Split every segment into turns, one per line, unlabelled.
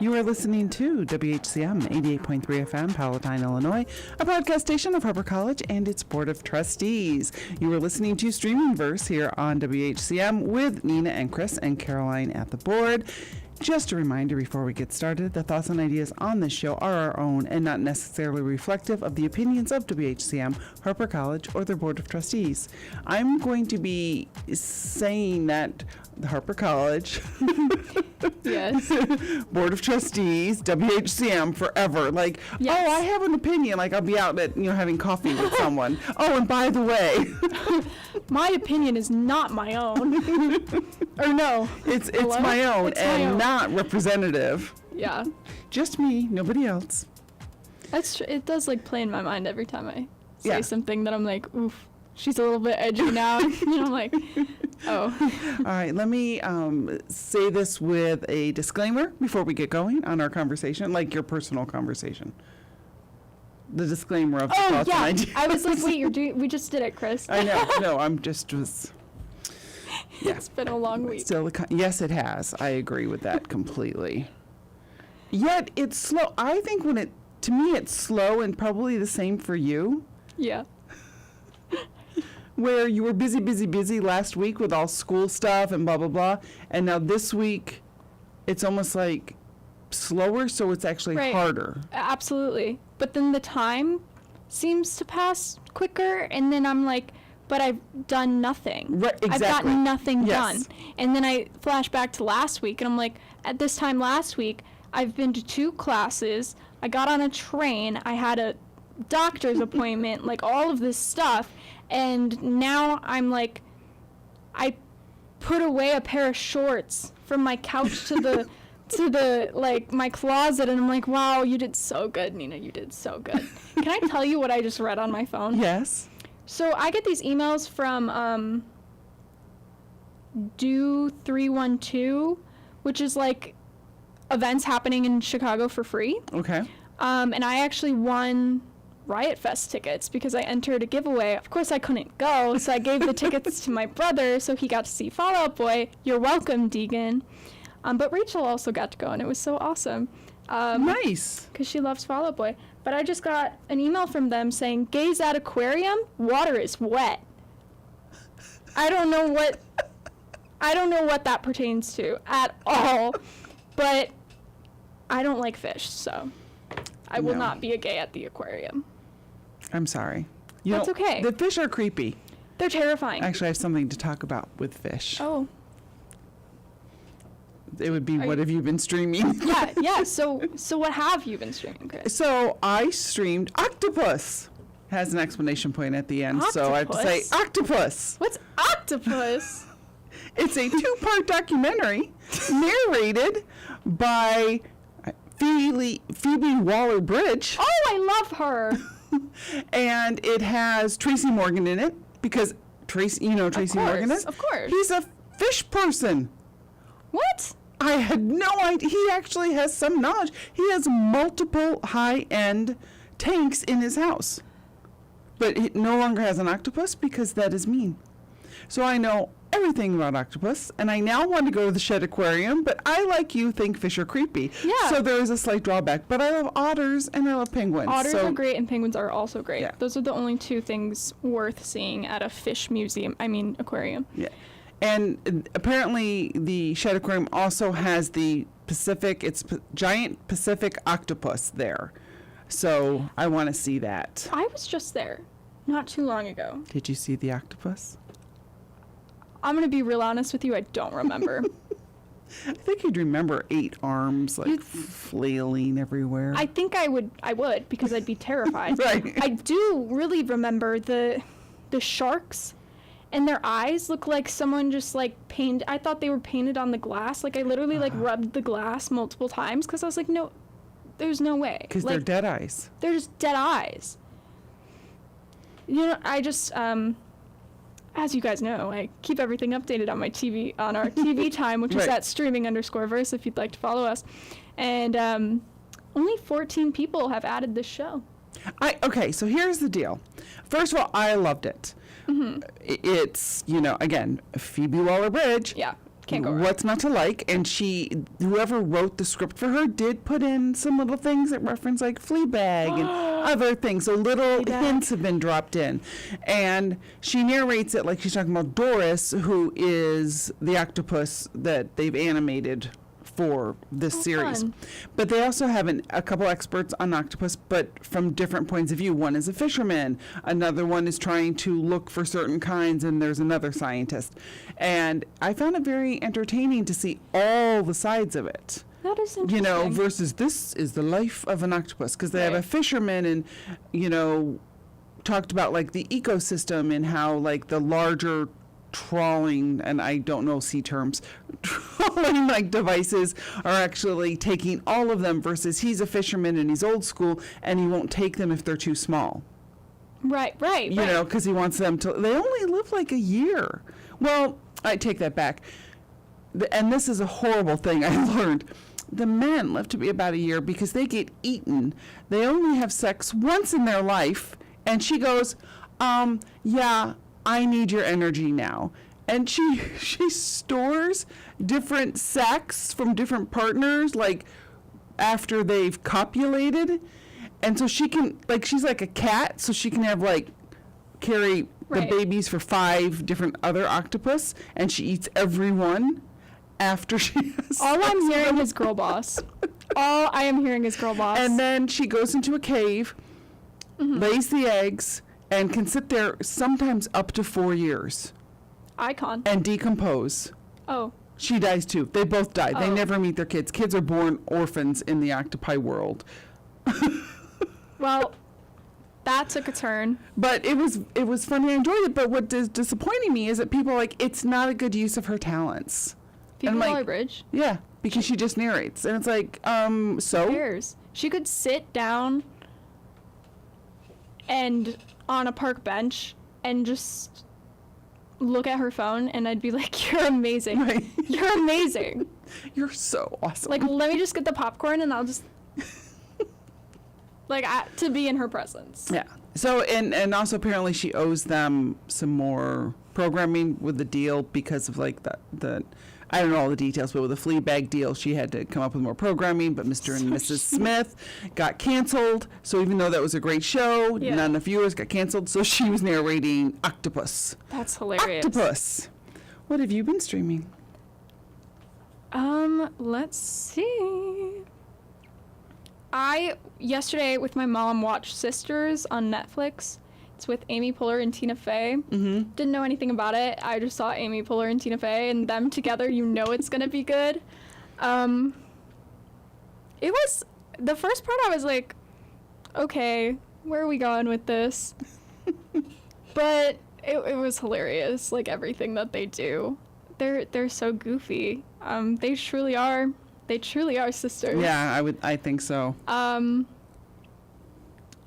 You are listening to WHCM 88.3 FM, Palatine, Illinois, a broadcast station of Harper College and its Board of Trustees. You are listening to Streaming Verse here on WHCM with Nina and Chris and Caroline at the board. Just a reminder before we get started, the thoughts and ideas on this show are our own and not necessarily reflective of the opinions of WHCM, Harper College, or their Board of Trustees. I'm going to be saying that the Harper College,
yes,
Board of Trustees, WHCM forever. Like,
yes.
Oh, I have an opinion. Like, I'll be out at, having coffee with someone. Oh, and by the way,
my opinion is not my own. Or no,
it's my own
it's
and
my own.
not representative.
Yeah,
Just me, nobody else.
that's true. It does like play in my mind every time I say
Yeah.
something that I'm like, oof, she's a little bit edgy now. I'm like, oh.
All right, let me say this with a disclaimer before we get going on our conversation, like your personal conversation. The disclaimer of the
Oh
thoughts
yeah,
and ideas.
I was like, wait, we just did it, Chris.
I know. No, I'm just was. Yeah.
It's been a long week.
Still, yes, it has. I agree with that completely. Yet it's slow. I think to me, it's slow and probably the same for you.
Yeah.
Where you were busy last week with all school stuff and blah, blah, blah. And now this week, it's almost like slower, so it's actually
Right.
harder.
Absolutely. But then the time seems to pass quicker, and then I'm like, but I've done nothing.
Right,
I've
exactly.
gotten nothing
Yes.
done. And then I flash back to last week, and I'm like, at this time last week, I've been to 2 classes, I got on a train, I had a doctor's appointment, like all of this stuff, and now I'm like, I put away a pair of shorts from my couch to the like my closet, and I'm like, wow, you did so good, Nina, you did so good. Can I tell you what I just read on my phone?
Yes.
So I get these emails from Do 312, which is like events happening in Chicago for free.
Okay.
And I actually won Riot Fest tickets because I entered a giveaway. Of course, I couldn't go, so I gave the tickets to my brother, so he got to see Fall Out Boy. You're welcome, Deegan. But Rachel also got to go, and it was so awesome.
Nice.
Because she loves Fall Out Boy. But I just got an email from them saying, gaze at aquarium, water is wet. I don't know what that pertains to at all, but I don't like fish, so I will
No.
not be a gay at the aquarium.
I'm sorry.
That's okay.
The fish are creepy.
They're terrifying.
Actually, I have something to talk about with fish.
Oh,
It would be,
Are
what
you-
have you been streaming?
yeah. So what have you been streaming, Chris?
So I streamed Octopus. Has an exclamation point at the end, so I have to say
Octopus?
Octopus.
What's octopus?
It's a 2-part documentary narrated by Phoebe Waller-Bridge,
Oh, I love her.
and it has Tracy Morgan in it because Tracy Morgan is.
Of course.
He's a fish person.
What?
I had no idea. He actually has some knowledge. He has multiple high-end tanks in his house. But he no longer has an octopus because that is mean. So I know everything about octopus, and I now want to go to the Shed Aquarium, but I, like you, think fish are creepy.
Yeah.
So there is a slight drawback. But I love otters and I love penguins.
Otters
so
are great and penguins are also great.
Yeah.
Those are the only 2 things worth seeing at a fish museum. I mean, aquarium.
Yeah. And apparently the Shed Aquarium also has the giant Pacific octopus there. So I want to see that.
I was just there not too long ago.
Did you see the octopus?
I'm going to be real honest with you. I don't remember.
I think you'd remember 8 arms, like flailing everywhere.
I think I would because I'd be terrified.
Right.
I do really remember the sharks, and their eyes look like someone just like painted. I thought they were painted on the glass. Like I literally like rubbed the glass multiple times because I was like, no, there's no way.
Because
like,
they're dead eyes.
They're just dead eyes. You know, I just as you guys know, I keep everything updated on my TV, on our TV time, which is
Right.
at streaming_verse if you'd like to follow us. And only 14 people have added this show.
Okay, so here's the deal. First of all, I loved it.
Mm-hmm.
It's, again, Phoebe Waller-Bridge.
Yeah. Can't go wrong.
what's not to like. And whoever wrote the script for her did put in some little things that reference like Fleabag and other things. So little
Fleabag.
hints have been dropped in. And she narrates it like she's talking about Doris, who is the octopus that they've animated for this series.
fun.
But they also have a couple experts on octopus, but from different points of view. One is a fisherman, another one is trying to look for certain kinds, and there's another scientist. And I found it very entertaining to see all the sides of it.
That is interesting.
You know, versus this is the life of an octopus, because they have a
Right.
fisherman and, you know, talked about like the ecosystem and how like the larger trawling, and I don't know sea terms, trawling like devices are actually taking all of them, versus he's a fisherman and he's old school and he won't take them if they're too small.
Right.
You know, because he wants them to, they only live like a year. Well, I take that back. And this is a horrible thing I learned. The men live to be about a year because they get eaten. They only have sex once in their life. And she goes, yeah, I need your energy now. And she stores different sex from different partners, like after they've copulated. And so she can, like, she's like a cat, so she can have like carry
Right.
the babies for 5 different other octopus, and she eats every one after she has
All
sex
I'm
with
hearing
them.
is girl boss. All I am hearing is girl boss.
And then she goes into a cave, lays the eggs, and can sit there sometimes up to 4 years
Icon.
and decompose.
Oh.
She dies too. They both die. They
Oh.
never meet their kids. Kids are born orphans in the octopi world.
Well, that took a turn.
But it was funny. I enjoyed it. But what is disappointing me is that people are like, it's not a good use of her talents.
Phoebe
like-
Waller-Bridge.
Yeah, because she just narrates, and it's like,
Who
so
cares? She could sit down and on a park bench and just look at her phone, and I'd be like, "You're amazing.
Right.
You're amazing."
You're so awesome.
Like, let me just get the popcorn, and I'll just like to be in her presence.
yeah. So and also apparently she owes them some more programming with the deal because of like the I don't know all the details, but with the Fleabag deal, she had to come up with more programming. But Mr. and Mrs. Smith got canceled. So even though that was a great show,
Yeah.
not enough viewers got canceled. So she was narrating Octopus.
That's hilarious.
Octopus. What have you been streaming?
Let's see. I yesterday with my mom watched Sisters on Netflix. It's with Amy Poehler and Tina Fey.
Mm-hmm.
Didn't know anything about it. I just saw Amy Poehler and Tina Fey, and them together. You know it's gonna be good. It was the first part. I was like, okay, where are we going with this? But it was hilarious. Like everything that they do, they're so goofy. They truly are. They truly are sisters.
Yeah, I think so.
And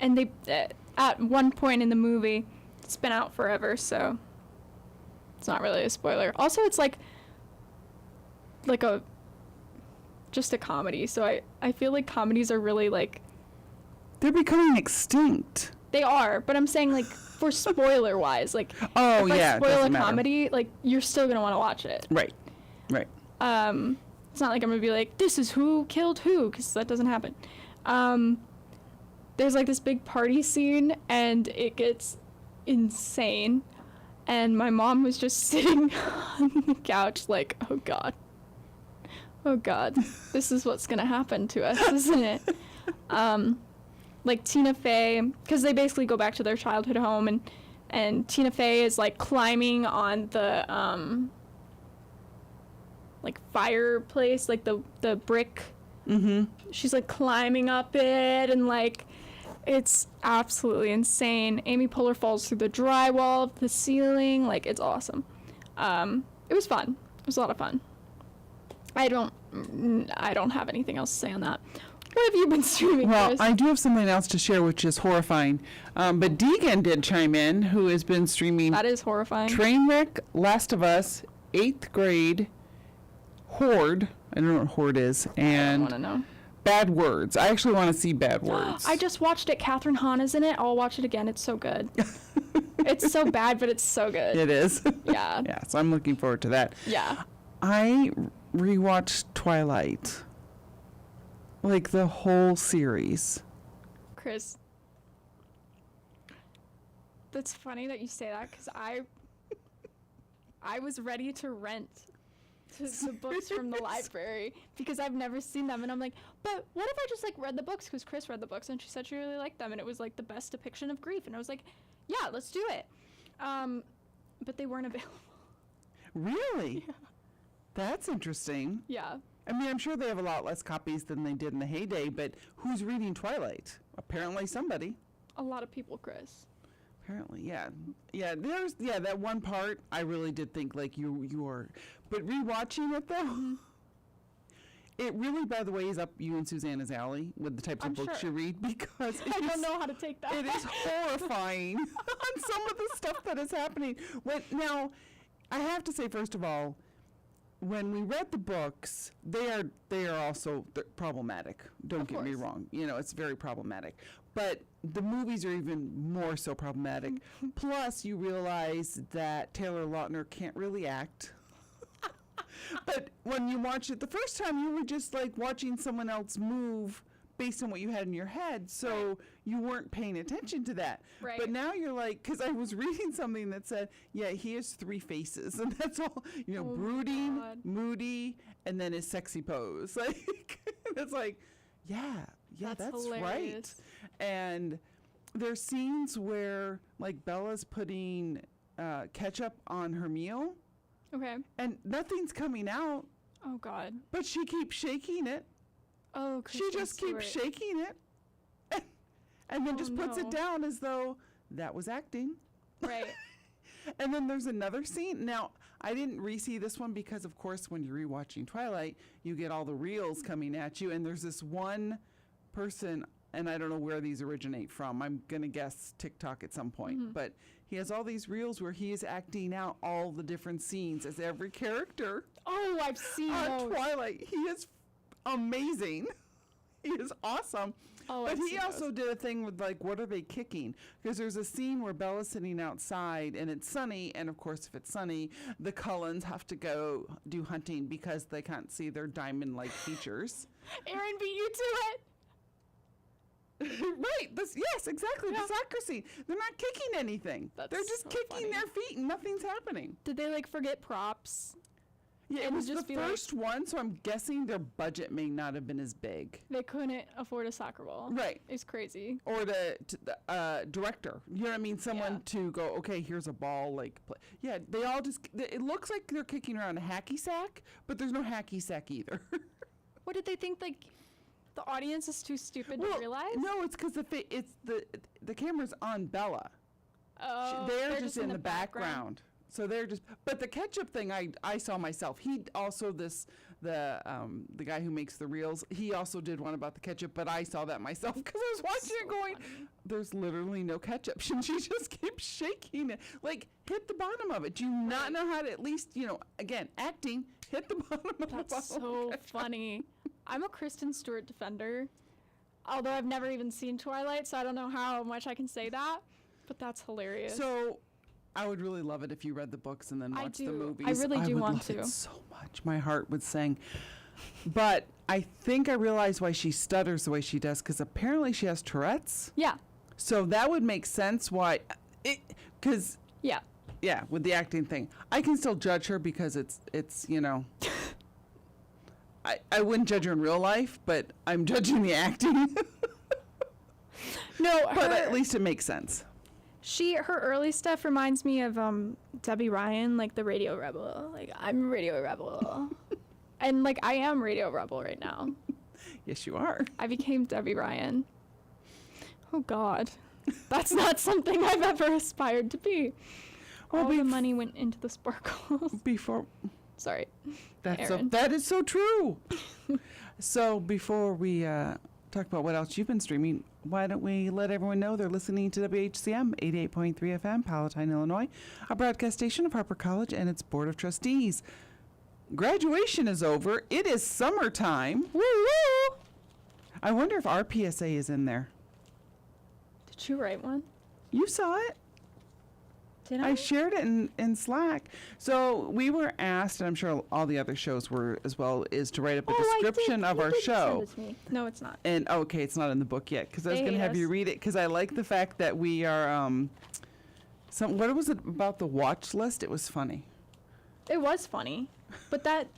they at one point in the movie, it's been out forever, so it's not really a spoiler. Also, it's like just a comedy, so I feel like comedies are really like
They're becoming extinct.
they are, but I'm saying like for spoiler wise, like
Oh
if I
yeah, it
spoil a
doesn't matter.
comedy, like you're still gonna want to watch it.
Right.
It's not like I'm gonna be like, this is who killed who, because that doesn't happen. There's like this big party scene, and it gets insane. And my mom was just sitting on the couch, like, oh God, this is what's gonna happen to us, isn't it? Like Tina Fey, because they basically go back to their childhood home, and Tina Fey is like climbing on the like fireplace, like the brick.
Mm-hmm.
She's like climbing up it, and like it's absolutely insane. Amy Poehler falls through the drywall of the ceiling. Like it's awesome. It was fun. It was a lot of fun. I don't have anything else to say on that. What have you been streaming,
Well,
Chris?
I do have something else to share, which is horrifying. But Deegan did chime in, who has been streaming
That is horrifying.
Trainwreck, Last of Us, 8th Grade, Horde. I don't know what Horde is,
I don't
and
want to know.
Bad Words. I actually want to see Bad Words.
I just watched it. Catherine Hahn is in it. I'll watch it again. It's so good. It's so bad, but it's so good.
It is.
Yeah.
Yeah, so I'm looking forward to that.
Yeah.
I rewatched Twilight, like the whole series.
Chris, that's funny that you say that because I was ready to rent the books from the library because I've never seen them, and I'm like, but what if I just like read the books? Because Chris read the books and she said she really liked them, and it was like the best depiction of grief, and I was like, yeah, let's do it. But they weren't available.
Really? Yeah. That's interesting.
Yeah.
I mean, I'm sure they have a lot less copies than they did in the heyday, but who's reading Twilight? Apparently somebody.
A lot of people, Chris.
Apparently, yeah. Yeah, there's that one part I really did think like you are, but rewatching it though, it really, by the way, is up you and Susanna's alley with the types of books you read because
I don't know how to take that.
It is horrifying on some of the stuff that is happening. Now, I have to say, first of all, when we read the books, they are also problematic. Don't get me wrong. You know, it's very problematic. But the movies are even more so problematic. Plus, you realize that Taylor Lautner can't really act. But when you watch it the first time, you were just like watching someone else move based on what you had in your head, so you weren't paying attention to that.
Right.
But now you're like, because I was reading something that said, yeah, he has 3 faces, and that's all, brooding, moody, and then his sexy pose. Like, it's like, yeah, that's right. And there's scenes where, like, Bella's putting ketchup on her meal.
Okay.
And nothing's coming out.
Oh, God.
But she keeps shaking it.
Oh, Kristen
she just
Stewart.
keeps shaking it and then just puts it down as though that was acting.
Right.
And then there's another scene. Now, I didn't re-see this one because, of course, when you're rewatching Twilight, you get all the reels coming at you. And there's this one person, and I don't know where these originate from. I'm going to guess TikTok at some point. Mm-hmm. But he has all these reels where he is acting out all the different scenes as every character.
Oh, I've seen those.
Twilight. He is amazing. He is awesome.
Oh,
but he also did a thing with, like, what are they kicking? Because there's a scene where Bella's sitting outside and it's sunny, and of course if it's sunny, the Cullens have to go do hunting because they can't see their diamond-like features.
Aaron beat you to it.
Right. Yes, exactly.
Yeah.
The soccer scene. They're not kicking anything. They're just
so
kicking
funny.
their feet and nothing's happening.
Did they, like, forget props?
Yeah, it was
just
the first one, so I'm guessing their budget may not have been as big.
They couldn't afford a soccer ball.
Right.
It's crazy.
Or the director. You know what I mean? Someone to go, okay, here's a ball, like, play. Yeah, they all just, it looks like they're kicking around a hacky sack, but there's no hacky sack either.
What did they think, like, the audience is too stupid to realize?
No, it's because the camera's on Bella.
Oh,
they're just in the background. So they're just, but the ketchup thing I saw myself. He also the guy who makes the reels. He also did one about the ketchup, but I saw that myself because I was watching it going, funny. There's literally no ketchup, and she just keeps shaking it. Like, hit the bottom of it. Do you not know how to at least, again, acting, hit the bottom of it?
That's so funny. I'm a Kristen Stewart defender, although I've never even seen Twilight, so I don't know how much I can say that. But that's hilarious.
So I would really love it if you read the books and then watched the movies.
I really do want
to.
It
so much. My heart would sing. But I think I realize why she stutters the way she does, because apparently she has Tourette's.
Yeah.
So that would make sense why. Because
yeah,
with the acting thing, I can still judge her because it's I wouldn't judge her in real life, but I'm judging the acting.
No,
but at least it makes sense.
Her early stuff reminds me of Debbie Ryan, like the Radio Rebel. Like, I'm a Radio Rebel. And, like, I am Radio Rebel right now.
Yes, you are.
I became Debbie Ryan. Oh, God. That's not something I've ever aspired to be. Well, all the money went into the sparkles. Sorry.
That is so true. So before we talk about what else you've been streaming, why don't we let everyone know they're listening to WHCM 88.3 FM, Palatine, Illinois, a broadcast station of Harper College and its Board of Trustees. Graduation is over. It is summertime. Woo-woo! I wonder if our PSA is in there.
Did you write one?
You saw it.
Did
I shared it in Slack. So we were asked, and I'm sure all the other shows were as well, is to write up a description of our show.
Send it to me. No, it's not.
And okay, it's not in the book yet because I was
They
going to
hate
have you
us.
read it because I like the fact that we are. What was it about the watch list? It was funny.
It was funny, but that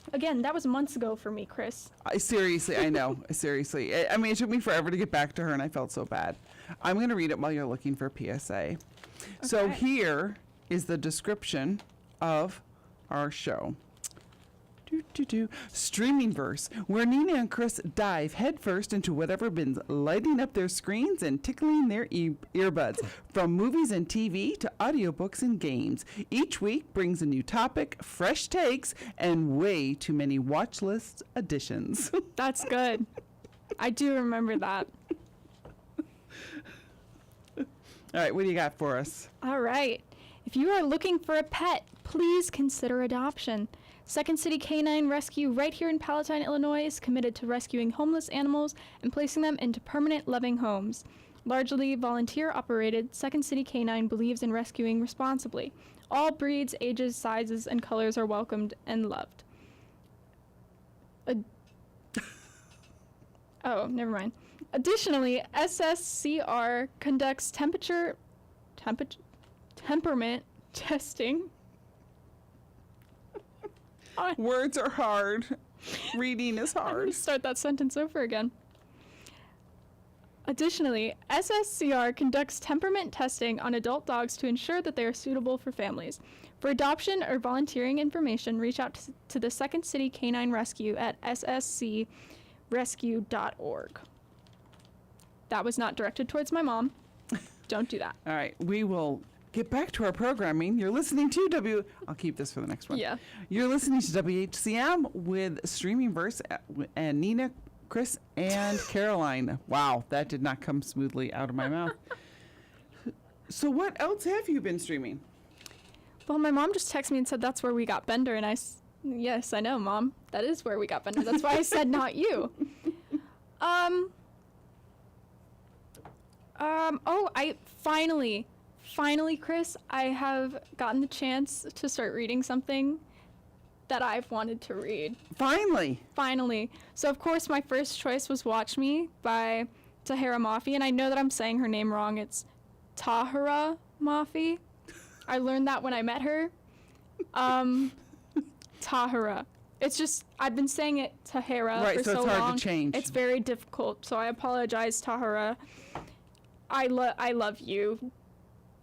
was months ago for me, Chris.
Seriously, I know. Seriously, I mean, it took me forever to get back to her, and I felt so bad. I'm going to read it while you're looking for PSA. So
Okay.
here is the description of our show. Streaming verse, where Nina and Chris dive headfirst into whatever been lighting up their screens and tickling their earbuds, from movies and TV to audiobooks and games. Each week brings a new topic, fresh takes, and way too many watch list additions.
That's good. I do remember that.
All right, what do you got for us?
All right. If you are looking for a pet, please consider adoption. Second City Canine Rescue right here in Palatine, Illinois is committed to rescuing homeless animals and placing them into permanent loving homes. Largely volunteer operated, Second City Canine believes in rescuing responsibly. All breeds, ages, sizes, and colors are welcomed and loved. Oh, never mind. Additionally, SSCR conducts temperament testing.
Words are hard. Reading is
I'm going
hard.
to start that sentence over again. Additionally, SSCR conducts temperament testing on adult dogs to ensure that they are suitable for families. For adoption or volunteering information, reach out to the Second City Canine Rescue at sscrescue.org. That was not directed towards my mom. Don't do that.
All right, we will get back to our programming. You're listening to I'll keep this for the next one.
Yeah.
You're listening to WHCM with Streaming Verse and Nina, Chris, and Caroline. Wow, that did not come smoothly out of my mouth. So what else have you been streaming?
Well, my mom just texted me and said that's where we got Bender, and yes, I know, Mom. That is where we got Bender. That's why I said not you. I finally, Chris, I have gotten the chance to start reading something that I've wanted to read.
Finally.
So, of course, my first choice was Watch Me by Tahira Mafi, and I know that I'm saying her name wrong. It's Tahira Mafi. I learned that when I met her. Tahira. It's just, I've been saying it Tahira
Right,
for
so
so
it's hard to
long.
change.
It's very difficult, so I apologize, Tahira. I love you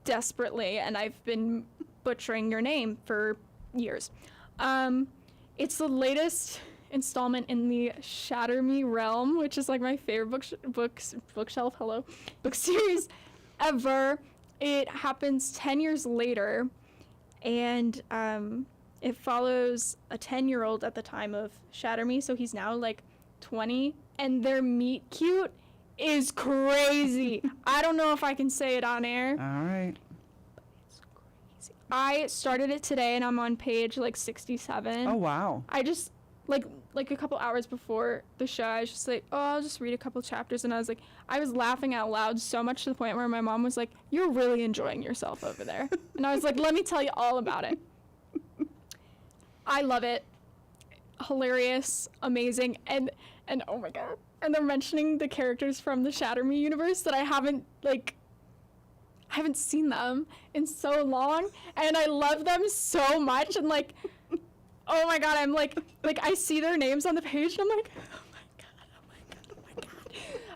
desperately, and I've been butchering your name for years. It's the latest installment in the Shatter Me realm, which is like my favorite book series ever. It happens 10 years later, and it follows a 10-year-old at the time of Shatter Me, so he's now like 20, and their meet cute is crazy. I don't know if I can say it on air.
All right.
It's crazy. I started it today, and I'm on page like 67.
Oh, wow.
I just like a couple hours before the show, I was just like, oh, I'll just read a couple chapters, and I was laughing out loud so much to the point where my mom was like, you're really enjoying yourself over there. And I was like, let me tell you all about it. I love it. Hilarious, amazing, and oh my god. And they're mentioning the characters from the Shatter Me universe that I haven't seen them in so long, and I love them so much, and like, oh my god, I'm like I see their names on the page, and I'm like, oh my god.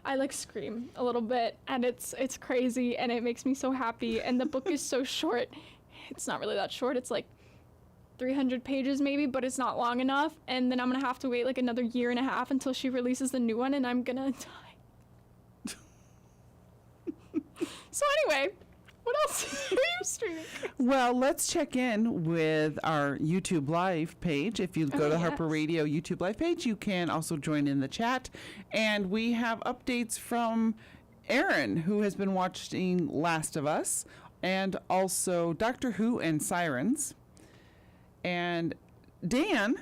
I like scream a little bit, and it's crazy, and it makes me so happy, and the book is so short. It's not really that short. It's like 300 pages maybe, but it's not long enough, and then I'm gonna have to wait like another year and a half until she releases the new one, and I'm gonna die. So anyway, what else are you streaming?
Well, let's check in with our YouTube Live page. If you go to Harper
yes.
Radio YouTube Live page, you can also join in the chat. And we have updates from Aaron, who has been watching Last of Us, and also Doctor Who and Sirens. And Dan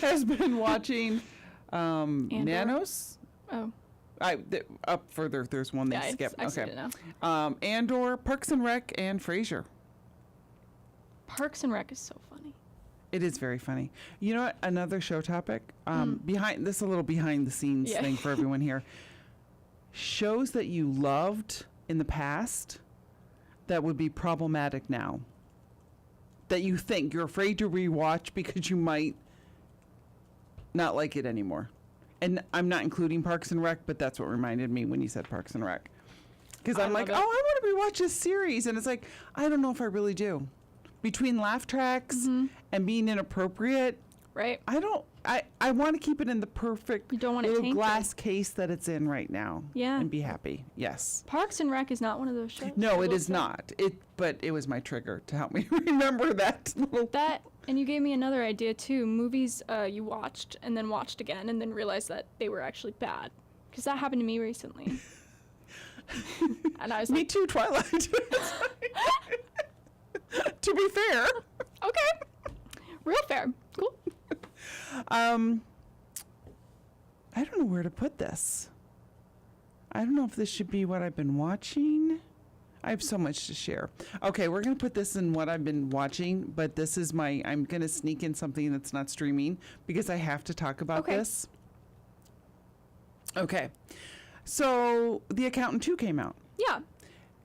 has been watching
Andor.
Nanos.
Oh,
Up further, there's one they
Yeah,
skip.
I see
Okay.
it now.
Andor, Parks and Rec, and Frasier.
Parks and Rec is so funny.
It is very funny. You know what? Another show topic. Behind this, a little behind the scenes
Yeah.
thing for everyone here. Shows that you loved in the past that would be problematic now. That you think you're afraid to rewatch because you might not like it anymore. And I'm not including Parks and Rec, but that's what reminded me when you said Parks and Rec. Because I'm like,
love
oh,
it.
I want to rewatch this series. And it's like, I don't know if I really do. Between laugh tracks and being inappropriate,
Right?
I want to keep it in the perfect
You don't want it
little
tainted.
glass case that it's in right now.
Yeah.
And be happy. Yes.
Parks and Rec is not one of those shows.
No,
I
it
will
is
say.
not. But it was my trigger to help me remember that little.
That, and you gave me another idea too. Movies you watched and then watched again and then realized that they were actually bad. Because that happened to me recently. And I was
Me
like,
too, Twilight. To be fair.
okay, real fair, cool.
I don't know where to put this. I don't know if this should be what I've been watching. I have so much to share. Okay, we're going to put this in what I've been watching, but this is I'm going to sneak in something that's not streaming because I have to talk about
Okay.
this. Okay. So, The Accountant 2 came out,
Yeah.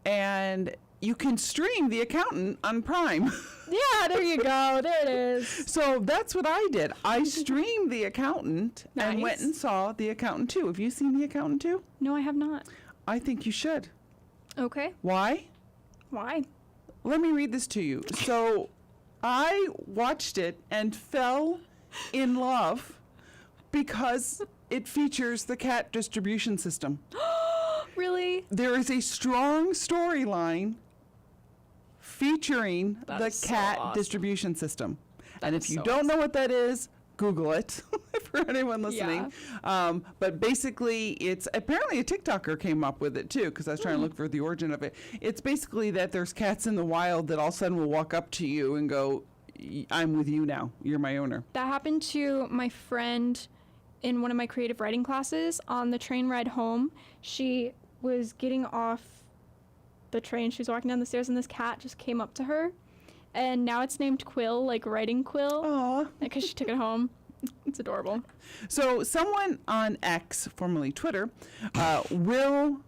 and you can stream The Accountant on Prime.
Yeah, there you go. There it is.
So that's what I did. I streamed The Accountant and went
Nice.
and saw The Accountant 2. Have you seen The Accountant 2?
No, I have not.
I think you should.
Okay.
Why?
Why?
Let me read this to you. So I watched it and fell in love because it features the cat distribution system.
Really?
There is a strong storyline featuring
That
the
is so
cat
awesome.
distribution system. And if
is
you
so
don't know what that is, Google it for anyone listening. But basically, it's apparently a TikToker came up with it too, because I was trying to look for the origin of it. It's basically that there's cats in the wild that all of a sudden will walk up to you and go, I'm with you now. You're my owner.
That happened to my friend in one of my creative writing classes on the train ride home. She was getting off the train. She was walking down the stairs and this cat just came up to her. And now it's named Quill, like writing Quill,
Aw.
because she took it home. It's adorable.
So someone on X, formerly Twitter, Will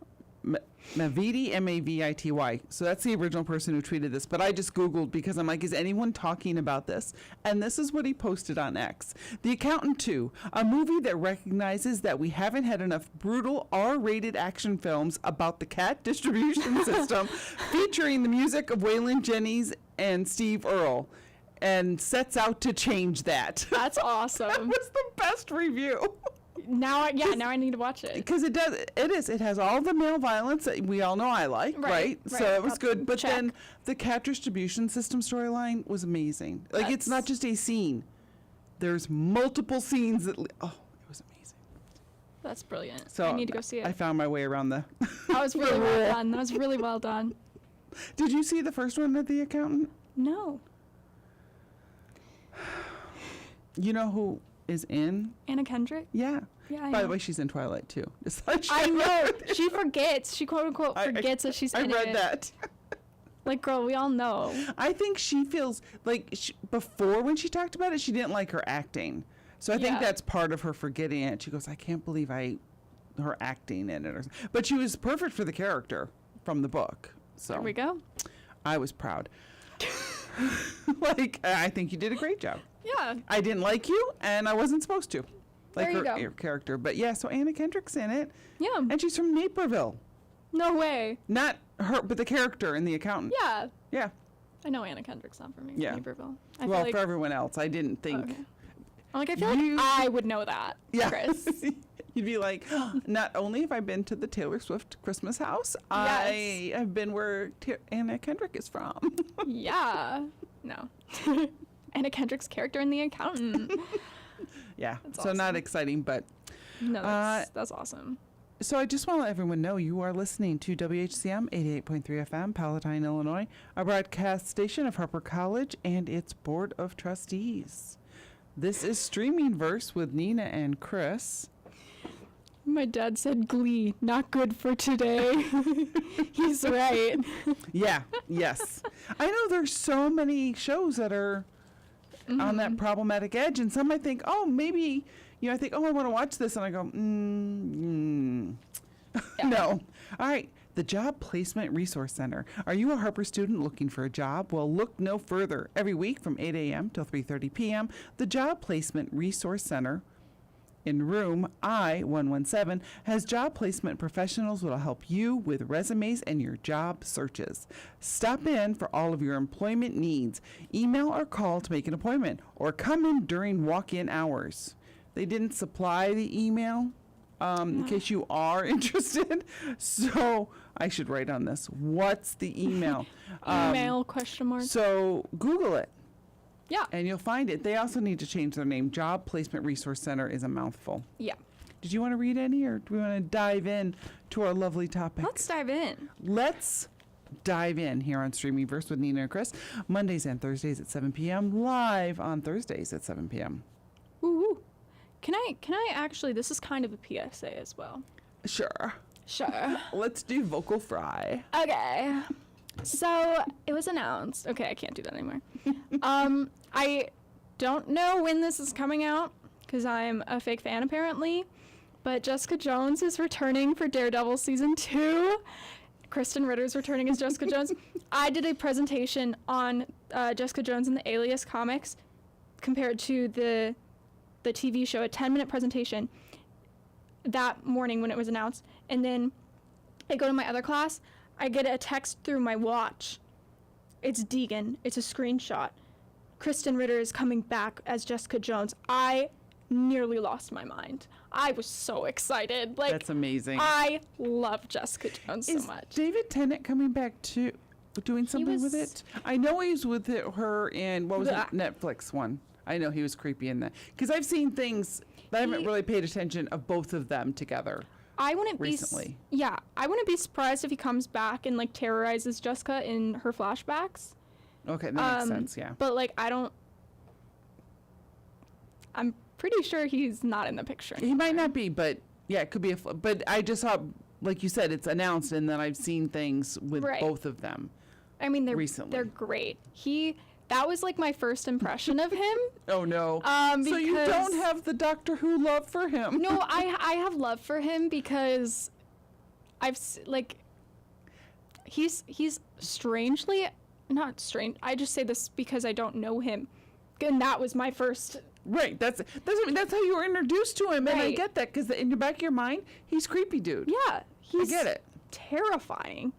Maviti, M-A-V-I-T-Y. So that's the original person who tweeted this. But I just Googled because I'm like, is anyone talking about this? And this is what he posted on X. The Accountant 2, a movie that recognizes that we haven't had enough brutal R-rated action films about the cat distribution system, featuring the music of Waylon Jennings and Steve Earle, and sets out to change that.
That's
That
awesome.
was the best review.
Now I need to watch it.
Because it has all the male violence that we all know I like, right?
Right,
So
right.
it was good. But
Check.
then the cat distribution system storyline was amazing. Like, it's not
That's-
just a scene. There's multiple scenes that, it was amazing.
That's brilliant.
So
I need to go see it.
I found my way around the.
That was really well done. That was really well done.
Did you see the first one of The Accountant?
No.
You know who is in?
Anna Kendrick?
Yeah.
Yeah, I
By
know.
the way, she's in Twilight too. Just like
I know. She forgets. She quote unquote
I-
forgets that she's
I
in
read
it.
that.
Like, girl, we all know.
I think she feels like before when she talked about it, she didn't like her acting. So I think
Yeah.
that's part of her forgetting it. She goes, I can't believe her acting in it. But she was perfect for the character from the book. So
There we go.
I was proud. Like, I think you did a great job.
Yeah.
I didn't like you, and I wasn't supposed to. Like
There you
her,
go.
your character. But yeah, so Anna Kendrick's in it.
Yeah.
And she's from Naperville.
No way.
Not her, but the character in The Accountant.
Yeah.
Yeah.
I know Anna Kendrick's not from
Yeah.
Naperville. I
Well,
feel like,
for everyone else, I didn't think.
okay. I'm like, I feel
You-
like I would know that,
Yeah.
Chris.
You'd be like, not only have I been to the Taylor Swift Christmas house, I have been where Anna Kendrick is from.
Yeah. No. Anna Kendrick's character in The Accountant.
Yeah.
That's
So not
awesome.
exciting, but
No, that's awesome.
so I just want to let everyone know you are listening to WHCM 88.3 FM, Palatine, Illinois, a broadcast station of Harper College and its Board of Trustees. This is Streaming Verse with Nina and Chris.
My dad said Glee, not good for today. He's right.
Yeah, yes. I know there's so many shows that are on that problematic edge, and some I think, oh, maybe, I think, oh, I want to watch this, and I go, no. All right. The Job Placement Resource Center. Are you a Harper student looking for a job? Well, look no further. Every week from 8 a.m. till 3:30 p.m., the Job Placement Resource Center in room I-117 has job placement professionals who will help you with resumes and your job searches. Stop in for all of your employment needs. Email or call to make an appointment, or come in during walk-in hours. They didn't supply the email in case you are interested. So I should write on this. What's the email?
Email question mark.
So Google it.
Yeah.
And you'll find it. They also need to change their name. Job Placement Resource Center is a mouthful.
Yeah.
Did you want to read any, or do we want to dive in to our lovely topic?
Let's dive in.
Let's dive in here on Streamingverse with Nina and Chris. Mondays and Thursdays at 7 p.m. Live on Thursdays at 7 p.m.
Ooh. Can I actually, this is kind of a PSA as well.
Sure.
Sure.
Let's do vocal fry.
Okay. So it was announced. Okay, I can't do that anymore. I don't know when this is coming out because I'm a fake fan apparently, but Jessica Jones is returning for Daredevil season 2. Kristen Ritter's returning as Jessica Jones. I did a presentation on Jessica Jones and the Alias comics compared to the TV show, a 10-minute presentation that morning when it was announced. And then I go to my other class. I get a text through my watch. It's Deegan. It's a screenshot. Kristen Ritter is coming back as Jessica Jones. I nearly lost my mind. I was so excited. Like,
That's amazing.
I love Jessica Jones
Is
so much.
David Tennant coming back too, doing something with it? I know he was with her in, what was it, Netflix one. I know he was creepy in that. Because I've seen things, but I haven't really paid attention of both of them together.
I wouldn't
recently.
I wouldn't be surprised if he comes back and like terrorizes Jessica in her flashbacks.
Okay, that makes sense, yeah.
But like I'm pretty sure he's not in the picture.
He might not be, but yeah, it could be but I just saw, like you said, it's announced, and then I've seen things with both of them.
I mean,
recently.
They're great. That was like my first impression of him.
Oh no. So you
because-
don't have the Doctor Who love for him.
No, I have love for him because he's strangely not strange. I just say this because I don't know him, and that was my first.
Right. That's how you were introduced to him, and I
Right.
get that because in the back of your mind, he's creepy, dude.
Yeah, he's
I get it.
terrifying.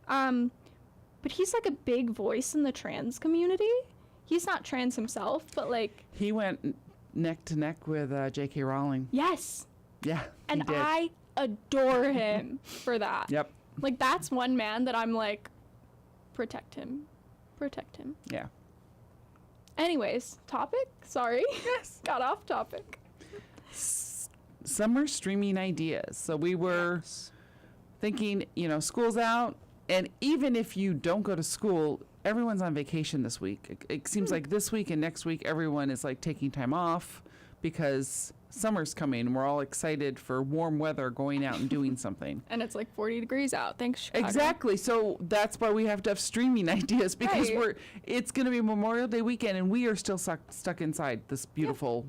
But he's like a big voice in the trans community. He's not trans himself, but like
He went neck to neck with J.K. Rowling.
yes,
Yeah.
and
he did.
I adore him for that.
Yep.
Like that's one man that I'm like, protect him.
Yeah.
Anyways, topic? Sorry.
Yes.
Got off topic.
Summer streaming ideas. So we were thinking, school's out, and even if you don't go to school, everyone's on vacation this week. It seems like this week and next week, everyone is like taking time off because summer's coming. We're all excited for warm weather, going out and doing something.
And it's like 40 degrees out. Thanks, Chicago.
Exactly. So that's why we have to have streaming ideas because
Right.
it's going to be Memorial Day weekend, and we are still stuck inside this beautiful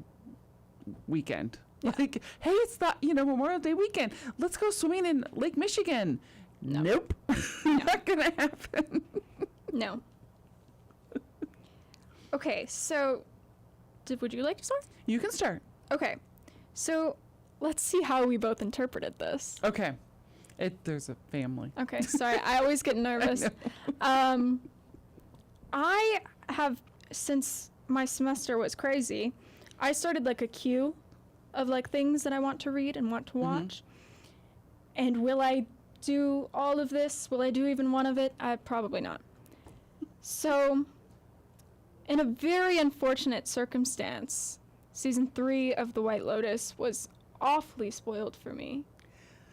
weekend.
Yeah.
Like, hey, it's the Memorial Day weekend. Let's go swimming in Lake Michigan.
No.
Nope. Not gonna happen.
No. Okay, so would you like to start?
You can start.
Okay, so let's see how we both interpreted this.
Okay. There's a family.
Okay, sorry, I always get nervous. I have, since my semester was crazy, I started like a queue of like things that I want to read and want to watch. And will I do all of this? Will I do even one of it? Probably not. So, in a very unfortunate circumstance, season 3 of The White Lotus was awfully spoiled for me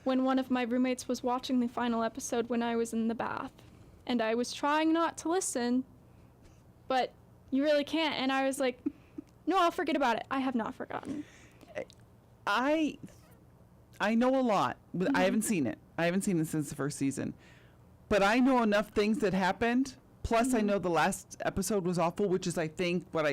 when one of my roommates was watching the final episode when I was in the bath. And I was trying not to listen, but you really can't. And I was like, no, I'll forget about it. I have not forgotten.
I I know a lot. But
Mm-hmm.
I haven't seen it. I haven't seen it since the first season. But I know enough things that happened. Plus, I
Mm-hmm.
know the last episode was awful, which is, I think, what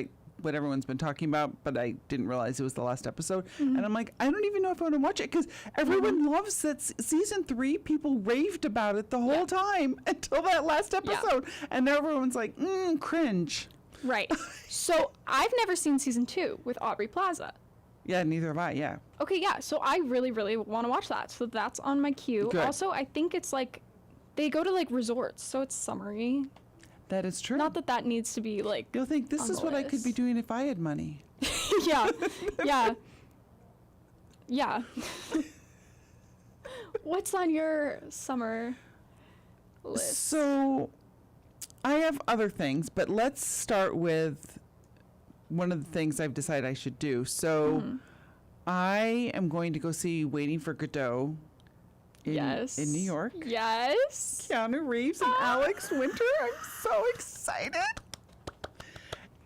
everyone's been talking about. But I didn't realize it was the last episode.
Mm-hmm.
And I'm like, I don't even know if I want to watch it because everyone loves that season 3. People raved about it the whole
Yeah.
time until that last episode, and now everyone's like, cringe.
Right. So I've never seen season 2 with Aubrey Plaza.
Yeah, neither have I. Yeah.
Okay, yeah. So I really, really want to watch that. So that's on my queue.
Good.
Also, I think it's like they go to like resorts, so it's summery.
That is true.
Not that that needs to be like.
You'll think this
on
is
the
what I could be
list.
doing if I had money.
Yeah. Yeah. Yeah. What's on your summer list?
So I have other things, but let's start with one of the things I've decided I should do. So
Mm-hmm.
I am going to go see Waiting for Godot in New York.
Yes.
Keanu Reeves and Alex Winter. I'm so excited.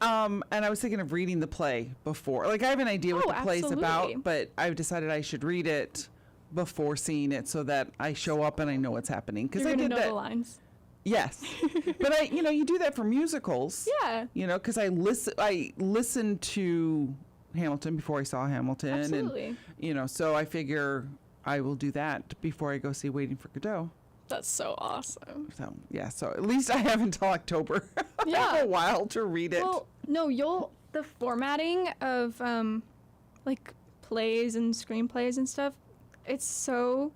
And I was thinking of reading the play before. Like, I have an idea what
Oh,
the play's
absolutely.
about, but I've decided I should read it before seeing it so that I show up and I know what's happening. Because
You're
I
gonna
did
know
that.
the lines.
Yes, but you do that for musicals.
Yeah.
Because I listened to Hamilton before I saw Hamilton,
Absolutely.
and so I figure I will do that before I go see Waiting for Godot.
That's so awesome.
So yeah, so at least I have until October. I
Yeah.
have a while to read it.
Well, no, the formatting of like plays and screenplays and stuff, it's so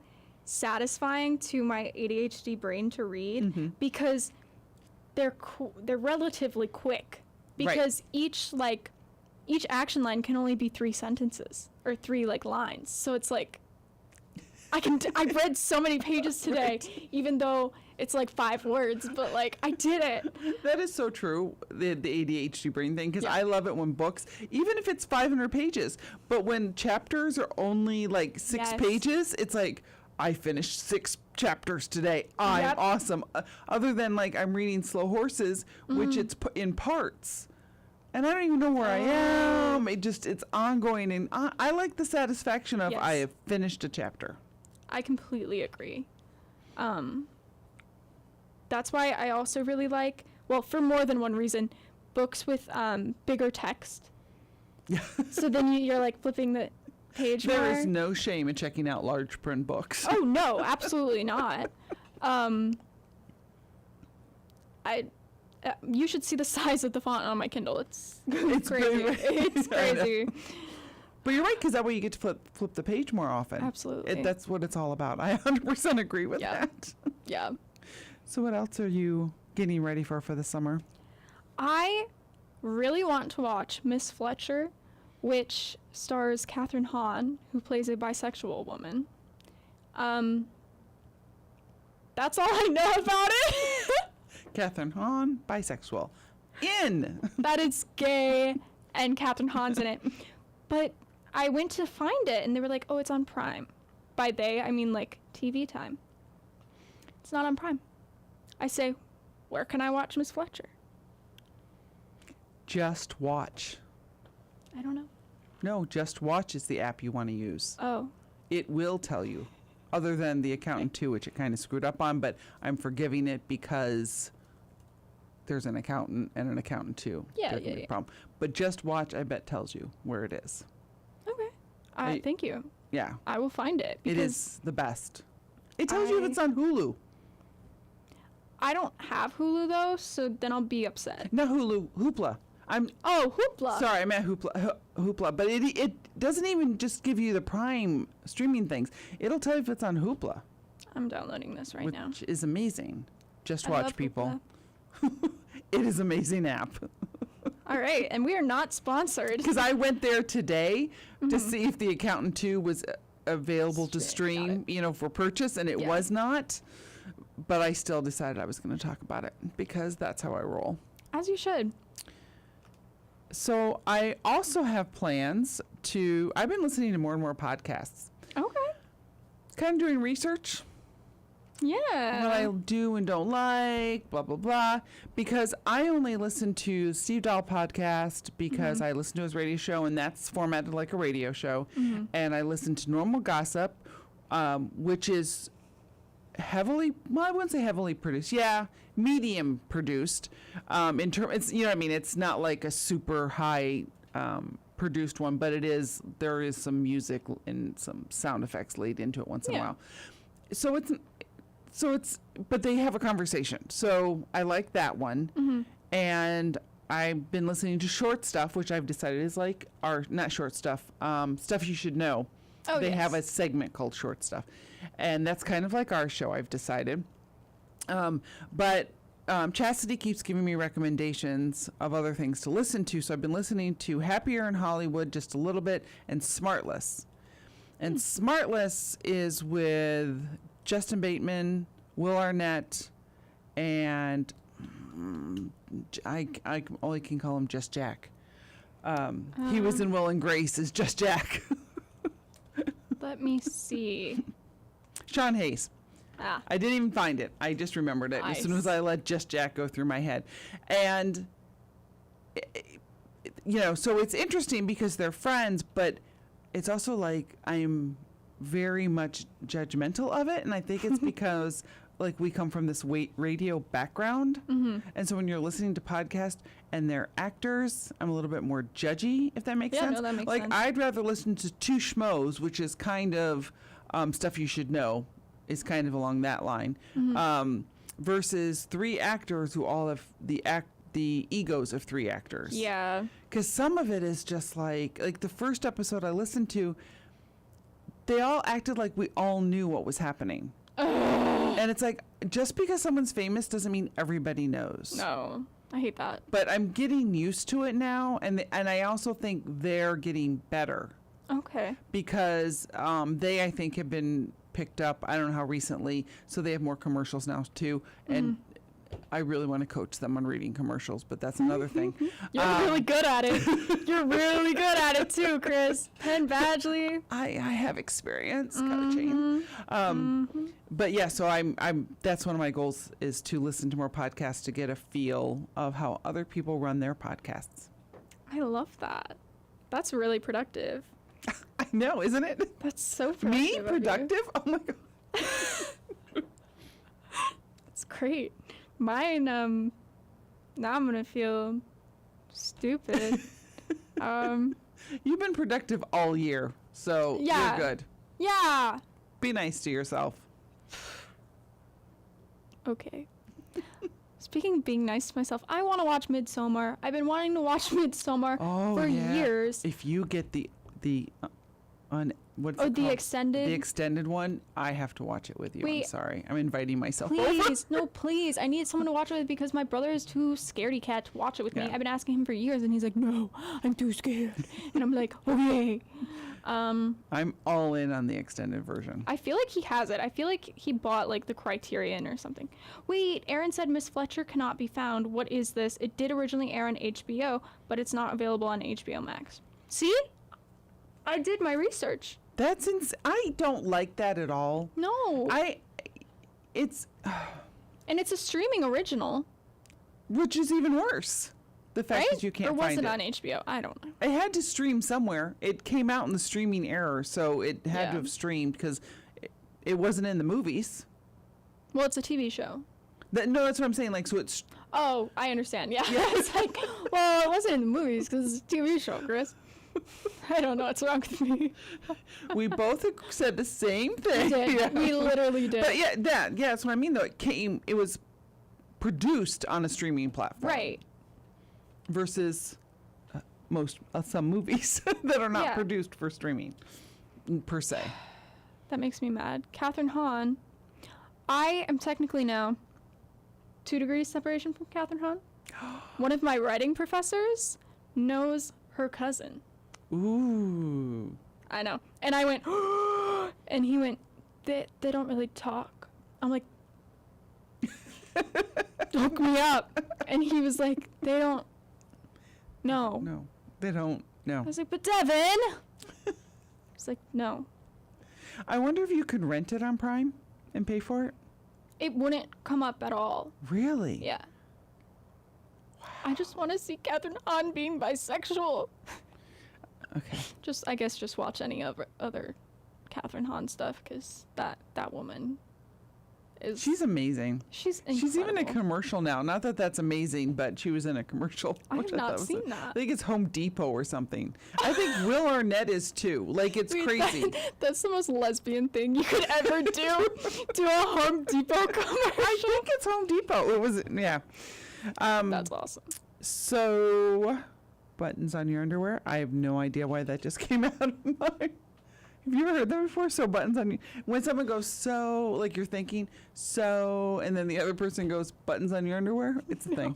satisfying to my ADHD brain to read
Mm-hmm.
because they're relatively quick because each action line can only be 3 sentences or 3 lines. So it's like I read so many pages today, even though it's 5 words, but I did it.
That is so true, the ADHD brain thing, because
Yeah.
I love it when books, even if it's 500 pages, but when chapters are only 6
Yes.
pages, it's like, I finished 6 chapters today. I'm
Yep.
awesome. Other than I'm reading Slow Horses, which
Mm-hmm.
it's in parts. And I don't even know where I am. It's ongoing. And I like the satisfaction of
Yes.
I have finished a chapter.
I completely agree. That's why I also really like, well, for more than one reason, books with bigger text.
Yeah.
So then you're flipping the page
There
more.
is no shame in checking out large print books.
Oh no, absolutely not. You should see the size of the font on my Kindle. It's
It's
crazy.
big.
It's
I know.
crazy.
But you're right, because that way you get to flip the page more often.
Absolutely.
That's what it's all about. I 100% agree with
Yeah.
that.
Yeah.
So what else are you getting ready for the summer?
I really want to watch Miss Fletcher, which stars Catherine Hahn, who plays a bisexual woman. That's all I know about it.
Catherine Hahn, bisexual. In!
That it's gay and Catherine Hahn's in it. But I went to find it and they were like, oh, it's on Prime. By they, I mean TV time. It's not on Prime. I say, where can I watch Miss Fletcher?
Just Watch.
I don't know.
No, Just Watch is the app you want to use.
Oh,
It will tell you. Other than The Accountant 2, which it kind of screwed up on, but I'm forgiving it because there's an accountant and an accountant 2.
Yeah,
There can
yeah,
be a
yeah.
problem. But Just Watch, I bet, tells you where it is.
okay.
I-
Thank you.
Yeah,
I will find it
it
because
is the best. It tells you if it's on Hulu.
I don't have Hulu though, so then I'll be upset.
Not Hulu, Hoopla.
Oh, Hoopla.
Sorry, I meant Hoopla, but it doesn't even just give you the Prime streaming things. It'll tell you if it's on Hoopla,
I'm downloading this right
which
now.
is amazing. Just
I
watch,
love
people.
Hoopla.
It is amazing app.
All right, and we are not sponsored.
Because I went there today to
Mm-hmm.
see if The Accountant 2 was available to
Stream,
stream, for purchase, and it
Yeah.
was not. But I still decided I was going to talk about it because that's how I roll.
As you should.
So I also have plans I've been listening to more and more podcasts.
Okay.
Kind of doing research.
Yeah.
what I do and don't like, blah, blah, blah. Because I only listen to Steve Dahl podcast because I listen to his radio show, and that's formatted like a radio show. And I listen to Normal Gossip, which is heavily, well, I wouldn't say heavily produced. Yeah, medium produced. In term, it's, you know what I mean? It's not like a super high produced one, but there is some music and some sound effects laid into it once in a while. So it's, but they have a conversation. So I like that one. And I've been listening to Short Stuff, which I've decided is like, or not Short Stuff, Stuff You Should Know.
Oh,
They
yes.
have a segment called Short Stuff. And that's kind of like our show, I've decided. But Chastity keeps giving me recommendations of other things to listen to. So I've been listening to Happier in Hollywood just a little bit, and Smartless. And Smartless is with Justin Bateman, Will Arnett, and I only can call him Just Jack. He was in Will and Grace as Just Jack.
Let me see.
Sean Hayes.
Ah.
I didn't even find it. I just remembered it as soon as I let Just Jack go through my head. And, so it's interesting because they're friends, but it's also like I'm very much judgmental of it. And I think it's because like we come from this radio background. And so when you're listening to podcasts and they're actors, I'm a little bit more judgy, if that makes sense.
No, that makes
like
sense.
I'd rather listen to Two Schmoes, which is kind of Stuff You Should Know, is kind of along that line, versus three actors who all have the egos of three actors.
Yeah.
Because some of it is just like the first episode I listened to, they all acted like we all knew what was happening. And it's like, just because someone's famous doesn't mean everybody knows.
No, I hate that.
But I'm getting used to it now, and I also think they're getting better
Okay.
because they, I think, have been picked up, I don't know how recently, so they have more commercials now too, and I really want to coach them on reading commercials, but that's another thing.
You're really good at it. You're really good at it too, Chris. Penn Badgley.
I have experience coaching. But yeah, so I'm that's one of my goals is to listen to more podcasts to get a feel of how other people run their podcasts.
I love that. That's really productive.
I know, isn't it?
That's so productive.
Me?
of you.
Productive? Oh my God.
That's great. Mine, now I'm gonna feel stupid.
You've been productive all year, so
Yeah.
you're good.
Yeah.
Be nice to yourself.
Okay. Speaking of being nice to myself, I want to watch Midsommar. I've been wanting to watch Midsommar for years.
If you get the what's
Oh,
it
the
called?
extended?
The extended one, I have to watch it with you. I'm
Wait.
sorry. I'm inviting myself over.
Please, no, please. I need someone to watch it with because my brother is too scaredy cat to watch it with me.
Yeah.
I've been asking him for years, and he's like, "No, I'm too scared." And I'm like, "Okay."
I'm all in on the extended version.
I feel like he has it. I feel like he bought like the Criterion or something. Wait, Aaron said Miss Fletcher cannot be found. What is this? It did originally air on HBO, but it's not available on HBO Max. See? I did my research.
That's I don't like that at all.
No.
It's
And it's a streaming original,
which is even worse. The fact
right?
that you can't
or was
find
it
it.
on HBO? I don't know.
It had to stream somewhere. It came out in the streaming error, so it had
Yeah.
to have streamed because it wasn't in the movies.
Well, it's a TV show.
No, that's what I'm saying. Like, so it's
Oh, I understand. Yeah. It's like, well, it wasn't in the movies because it's a TV show, Chris. I don't know what's wrong with me.
we both said the same
We
thing.
did.
Yeah.
We literally did.
But yeah, that's what I mean. Though it was produced on a streaming platform,
Right.
Versus some movies that are not
Yeah.
produced for streaming per se.
That makes me mad. Catherine Hahn. I am technically now 2 degrees separation from Catherine Hahn. One of my writing professors knows her cousin.
Ooh.
I know. And I went, and he went, they don't really talk. I'm like, hook me up. And he was like, they don't, no.
No, they don't. No.
I was like, but Devin. He's like, no.
I wonder if you could rent it on Prime and pay for it.
it wouldn't come up at all.
Really?
Yeah. I just want to see Catherine Hahn being bisexual.
Okay.
I guess just watch any other Catherine Hahn stuff, because that woman is...
She's amazing.
She's
She's even in a
incredible.
commercial now. Not that that's amazing, but she was in a commercial.
I have
which
not
thought was
seen that.
I think it's Home Depot or something. I think Will Arnett is too. Like, it's
Wait,
crazy.
That's the most lesbian thing you could ever do. Do a Home Depot commercial.
I think it's Home Depot. It was, yeah.
That's awesome.
So, buttons on your underwear. I have no idea why that just came out of my... Have you ever heard that before? So buttons on your... When someone goes, so, like you're thinking, so, and then the other person goes, buttons on your underwear? It's a thing.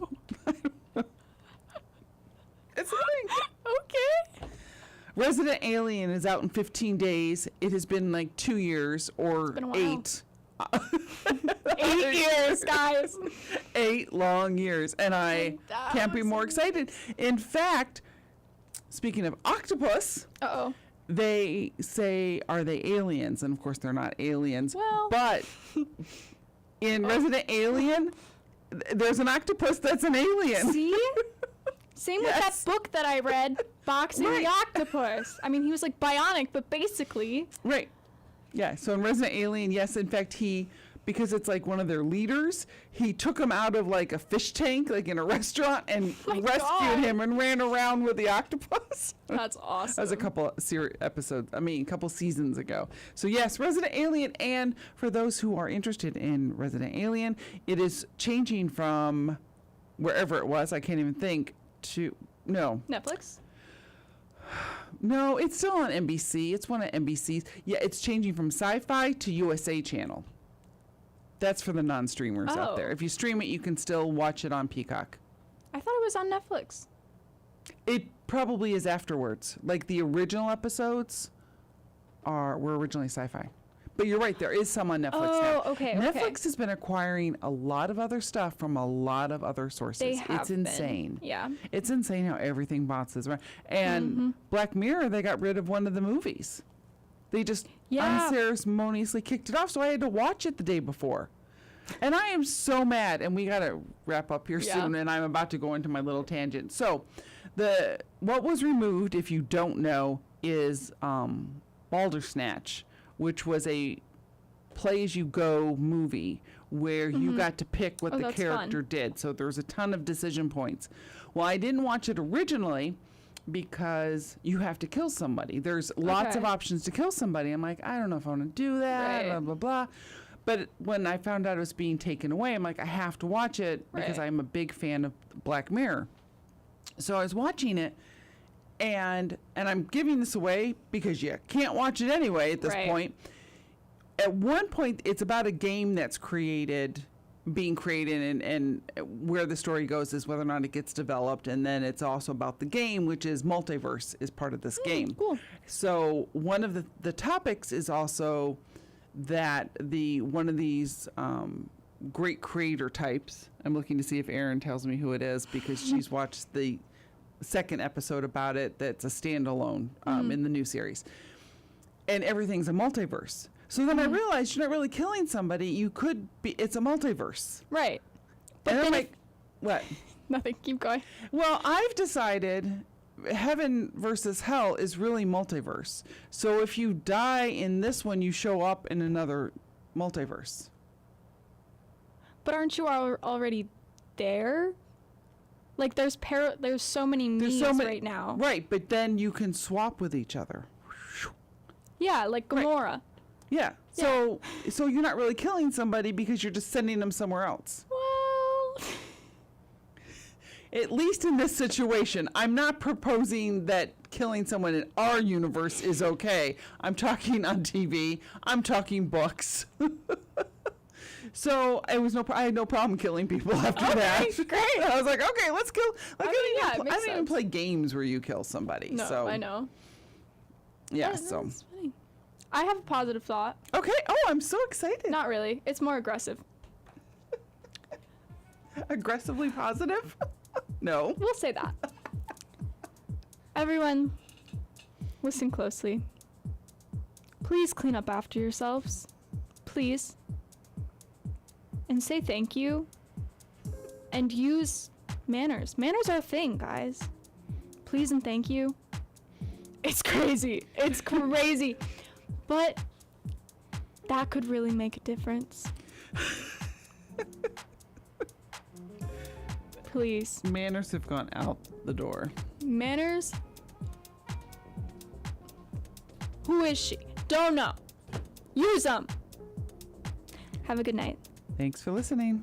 It's a thing.
Okay.
Resident Alien is out in 15 days. It has been like 2 years or
been a while.
8.
8 years, guys.
8 long years. And I can't be more excited. In fact, speaking of octopus,
Uh-oh.
they say, are they aliens? And of course, they're not aliens.
Well.
But in Resident Alien, there's an octopus that's an alien.
See? Same with
Yes.
that book that I read, Boxing
Right.
the Octopus. I mean, he was like bionic, but basically...
Right. Yeah. So in Resident Alien, yes, in fact, because it's like one of their leaders, he took him out of like a fish tank, like in a restaurant, and
My
rescued
God.
him and ran around with the octopus.
That's awesome.
That was a couple couple seasons ago. So yes, Resident Alien, and for those who are interested in Resident Alien, it is changing from wherever it was, I can't even think, to,
Netflix?
no, it's still on NBC. It's one of NBC's. Yeah, it's changing from Sci-Fi to USA Channel. That's for the non-streamers out
Oh.
there. If you stream it, you can still watch it on Peacock.
I thought it was on Netflix.
It probably is afterwards. Like the original episodes were originally Sci-Fi. But you're right, there is some on Netflix now.
Oh, okay,
Netflix
okay.
has been acquiring a lot of other stuff from a lot of other sources.
They have
It's insane.
Been. Yeah.
It's insane how everything bounces around. And Black Mirror, they got rid of one of the movies. They just
Yeah.
unceremoniously kicked it off, so I had to watch it the day before. And I am so mad, and we got to wrap up here
Yeah.
soon, and I'm about to go into my little tangent. So, what was removed, if you don't know, is Baldersnatch, which was a play-as-you-go movie where you got to pick what
Oh,
the
that's
character
fun.
did. So there was a ton of decision points. Well, I didn't watch it originally because you have to kill somebody. There's lots of
Okay.
options to kill somebody. I'm like, I don't know if I want to do that,
Right.
blah, blah, blah. But when I found out it was being taken away, I'm like, I have to watch it because
Right.
I'm a big fan of Black Mirror. So I was watching it, and I'm giving this away because you can't watch it anyway at this
Right.
point. At one point, it's about a game that's being created, and where the story goes is whether or not it gets developed, and then it's also about the game, which is multiverse is part of this game.
cool.
So one of the topics is also that one of these great creator types. I'm looking to see if Erin tells me who it is because she's watched the second episode about it. That's a standalone in the new series, and everything's a multiverse. So then I realized you're not really killing somebody. You could be. It's a multiverse.
Right. But
And I'm
then
like, what?
Nothing. Keep going.
Well, I've decided heaven versus hell is really multiverse. So if you die in this one, you show up in another multiverse.
But aren't you already there? Like there's so many me's right now.
Right, but then you can swap with each other.
Yeah, like Gamora.
Yeah. So you're not really killing somebody because you're just sending them somewhere else.
Well,
At least in this situation, I'm not proposing that killing someone in our universe is okay. I'm talking on TV. I'm talking books. So I had no problem killing people after that.
great.
I was like, okay, let's kill. Like,
it
I
makes
don't even
sense.
play games where you kill somebody.
no,
so
I know.
Yeah.
no,
So
that's funny. I have a positive thought.
okay. Oh, I'm so excited.
Not really. It's more aggressive.
Aggressively positive. No.
We'll say that. Everyone, listen closely. Please clean up after yourselves. Please. and say thank you and use manners. Manners are a thing, guys. Please and thank you. It's crazy. It's crazy. But that could really make a difference. Please.
Manners have gone out the door.
Manners? Who is she? Don't know. Use them. Have a good night.
Thanks for listening.